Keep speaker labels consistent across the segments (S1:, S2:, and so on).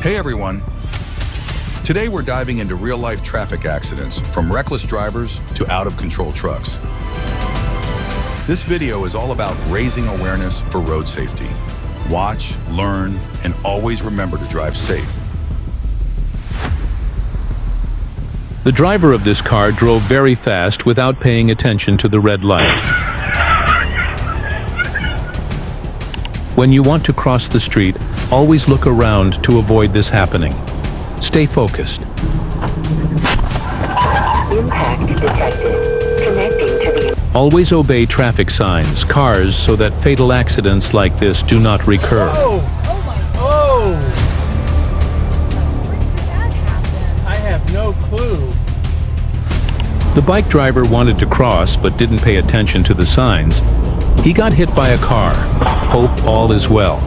S1: Hey everyone! Today we're diving into real-life traffic accidents, from reckless drivers to out-of-control trucks. This video is all about raising awareness for road safety. Watch, learn, and always remember to drive safe.
S2: The driver of this car drove very fast without paying attention to the red light. When you want to cross the street, always look around to avoid this happening. Stay focused.
S3: Impact detected. Connecting to the...
S2: Always obey traffic signs, cars, so that fatal accidents like this do not recur.
S4: Oh! Oh my... Oh!
S5: When did that happen?
S4: I have no clue.
S2: The bike driver wanted to cross but didn't pay attention to the signs. He got hit by a car. Hope all is well.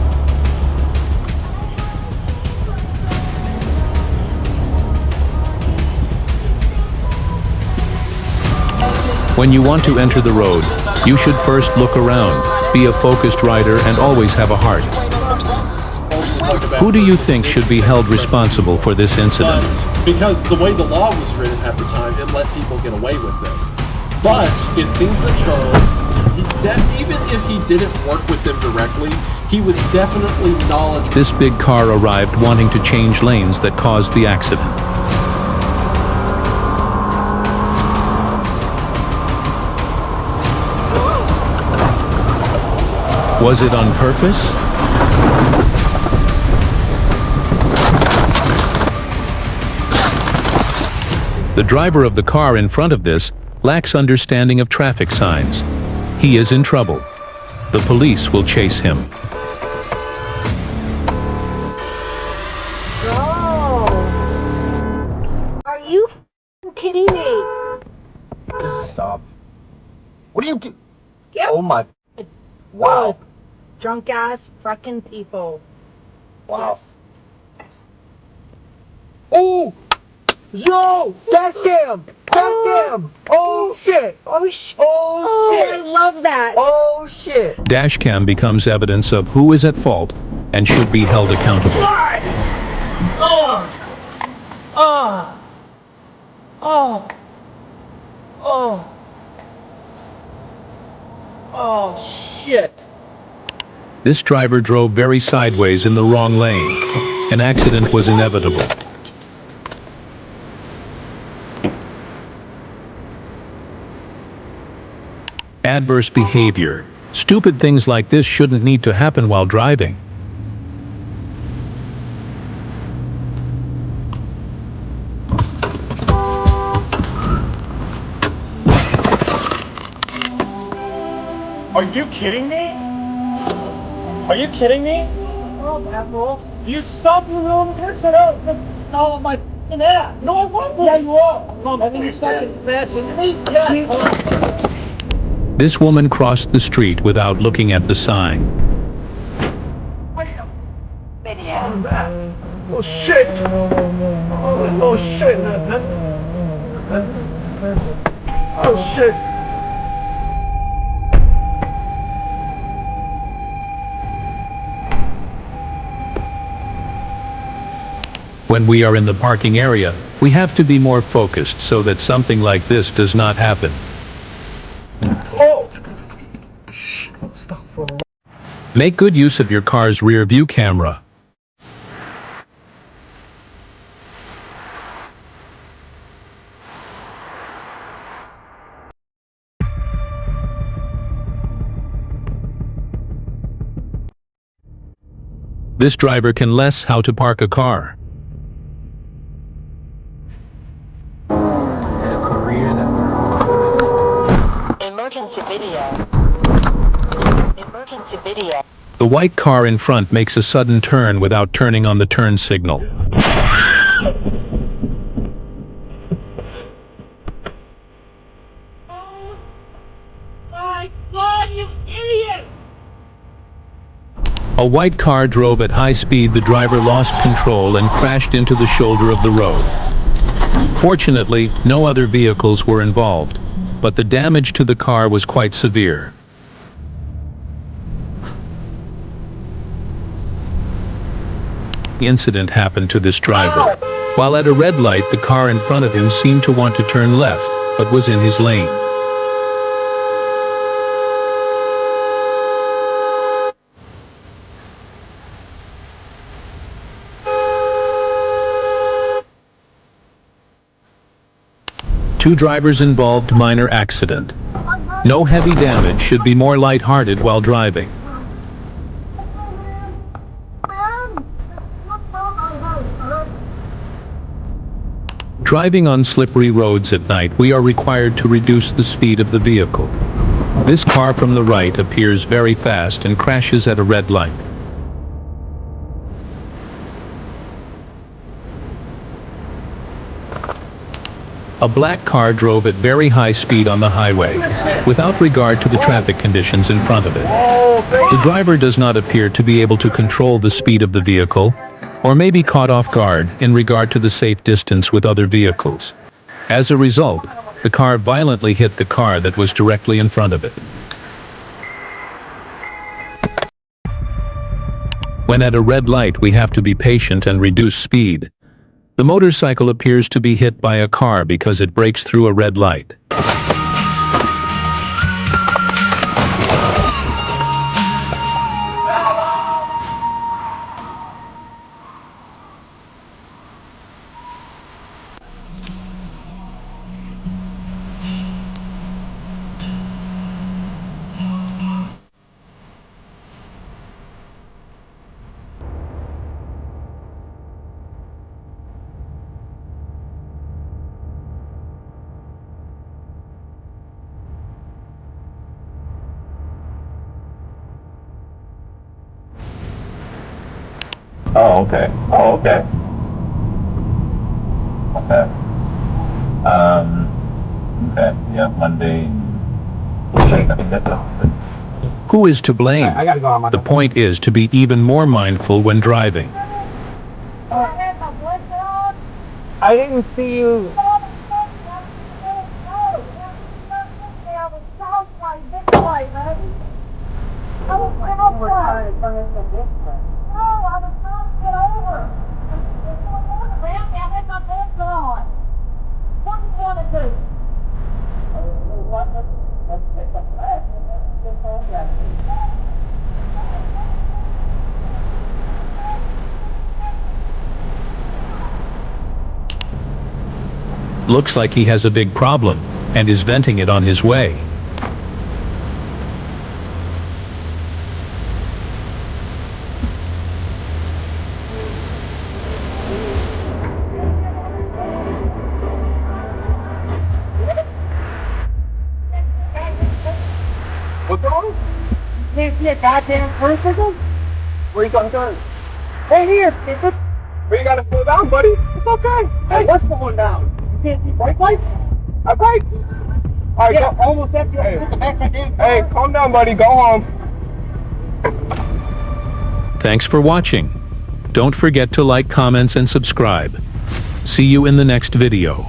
S2: When you want to enter the road, you should first look around, be a focused rider, and always have a heart. Who do you think should be held responsible for this incident?
S6: Because the way the law was written at the time, it let people get away with this. But it seems that Charles, even if he didn't work with them directly, he was definitely knowledgeable.
S2: This big car arrived wanting to change lanes that caused the accident. Was it on purpose? The driver of the car in front of this lacks understanding of traffic signs. He is in trouble. The police will chase him.
S3: Oh! Are you kidding me?
S7: Just stop. What do you do?
S3: Yep.
S7: Oh my.
S3: Wow. Drunk ass fucking people.
S7: Wow. Oh! Yo! That's him! That's him! Oh shit!
S3: Oh shit.
S7: Oh
S3: I
S7: shit!
S3: love that.
S7: Oh shit!
S2: Dashcam becomes evidence of who is at fault and should be held accountable.
S7: Oh shit!
S2: This driver drove very sideways in the wrong lane. An accident was inevitable. Adverse behavior. Stupid things like this shouldn't need to happen while driving.
S4: Are you kidding me? Are you kidding me?
S7: Oh, asshole!
S4: You stopped me on this and out.
S7: No, my yeah!
S4: No, I wasn't.
S7: Yeah, you are! I think you're stuck smashing me! Yeah!
S2: This woman crossed the street without looking at the sign.
S7: Oh shit! Oh shit! Oh shit!
S2: When we are in the parking area, we have to be more focused so that something like this does not happen.
S7: Oh!
S2: Make good use of your car's rear view camera. This driver can less how to park a car.
S3: Emergency video. Emergency video.
S2: The white car in front makes a sudden turn without turning on the turn signal.
S3: Oh my god, you idiot!
S2: A white car drove at high speed. The driver lost control and crashed into the shoulder of the road. Fortunately, no other vehicles were involved, but the damage to the car was quite severe. incident happened to this driver. While at a red light, the car in front of him seemed to want to turn left, but was in his lane. Two drivers involved, minor accident. No heavy damage, should be more lighthearted while driving. Driving on slippery roads at night, we are required to reduce the speed of the vehicle. This car from the right appears very fast and crashes at a red light. A black car drove at very high speed on the highway, without regard to the traffic conditions in front of it. The driver does not appear to be able to control the speed of the vehicle, or may be caught off guard in regard to the safe distance with other vehicles. As a result, the car violently hit the car that was directly in front of it. When at a red light, we have to be patient and reduce speed. The motorcycle appears to be hit by a car because it breaks through a red light.
S5: Oh, okay. Oh, okay. Okay. Okay. Yeah, Monday. I think that's it.
S2: Who is to blame?
S7: I gotta go on my.
S2: The point is to be even more mindful when driving.
S7: I didn't see you.
S2: Looks like he has a big problem, and is venting it on his way.
S4: What's wrong?
S7: Can't see a goddamn person.
S4: Where you gonna turn?
S7: Hey, here, stupid.
S4: Where you gotta slow down, buddy? It's okay.
S7: Hey, what's going down? You can't see brake lights?
S4: All right. All right,
S7: Yeah,
S4: go.
S7: almost at the back of my damn car.
S4: Hey, calm down, buddy. Go home.
S2: Thanks for watching. Don't forget to like, comments, and subscribe. See you in the next video.